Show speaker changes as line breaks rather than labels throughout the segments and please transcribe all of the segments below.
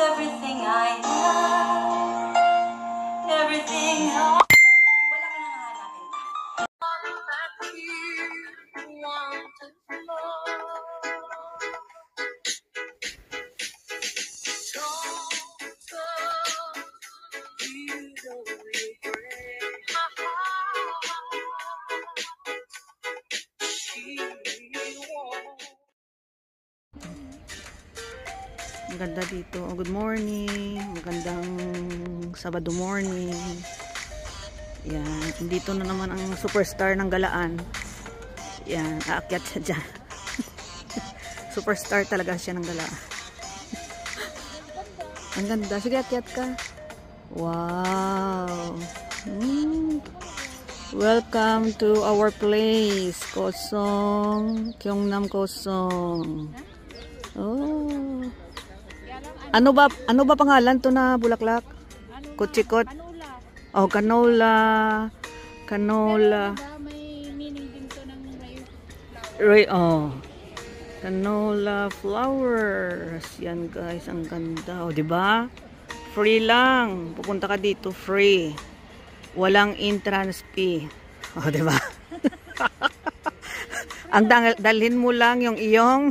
everything I love, everything I... Wala ka nang hahanapin pa.
Ang ganda dito. Oh, good morning. Magandang Sabado morning. Yan. Dito na naman ang superstar ng Galaan. Yan. Aakyat siya dyan. Superstar talaga siya ng Galaan. Ang ganda. Sige, akyat ka. Wow. Welcome to our place. Kosong. Gyeongnam Kosong. Oh. Ano ba pangalan to na bulaklak? Kutsikot. Oh, canola. Canola.
May meaning din to ng
Canola flowers. Yan guys, ang ganda. Oh, 'di ba? Free lang. Pupunta ka dito, free. Walang entrance fee. Oh, 'di ba? Ang dalhin mo lang yung iyong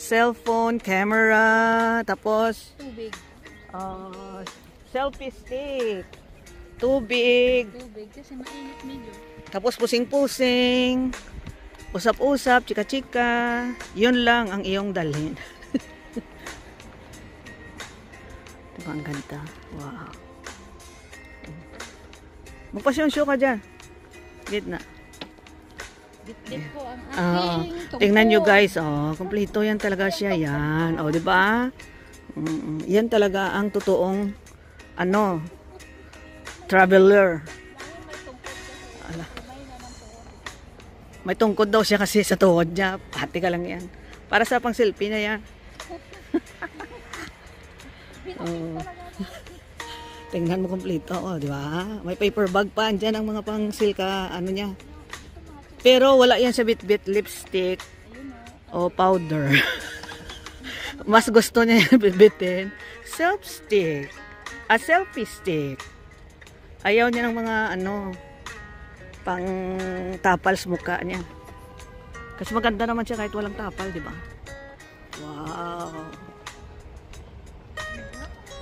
cellphone, camera, tapos
tubig.
Selfie stick. Tubig.
Tubig kasi mainit medyo.
Tapos pusing-pusing. Usap-usap, chika-chika. Yun lang ang iyong dalhin. Diba ang ganda? Wow. Magpasyon-show ka dyan. Gitna.
Dip ko ang aking tungkol.
Tingnan nyo guys, kompleto yan talaga siya yan. Oh, 'di ba? Yan talaga ang totoong traveler. Ala. May tungkod daw siya kasi sa tuhod niya. Pati ka lang yan. Para sa pang selfie na yan. Tingnan mo kompleto, 'di ba? May paper bag pa andyan ang mga pang silka niya. Pero wala yan sa bit-bit lipstick o powder. Mas gusto niya yung bit-bitin. Self-stick. Selfie stick. Ayaw niya ng mga pang tapal sa mukha niya. Kasi maganda naman siya kahit walang tapal, di ba? Wow.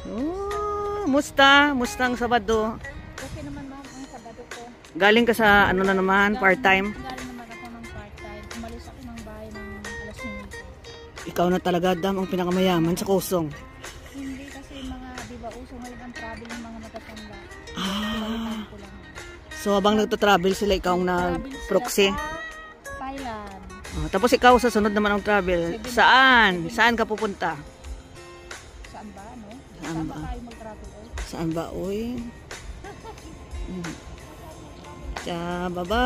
Oh, musta? Musta ang Sabado?
Kasi naman ma'am, ang Sabado ko.
Galing ka sa naman, part-time?
Galing naman ako ng part-time. Umalis ako ng bahay ng alas 5.
Ikaw na talaga, Dam, ang pinakamayaman sa Kosong.
Hindi kasi di ba uso ngayon ang travel ng mga matatanda.
So habang nagta-travel sila, ikaw ang nag-proxy?
Thailand.
Tapos ikaw sa sunod naman ang travel. Saan? Saan ka pupunta?
Saan ba,
Saan ba?
tayo mag-travel,
Saan ba, uy? Bye-bye!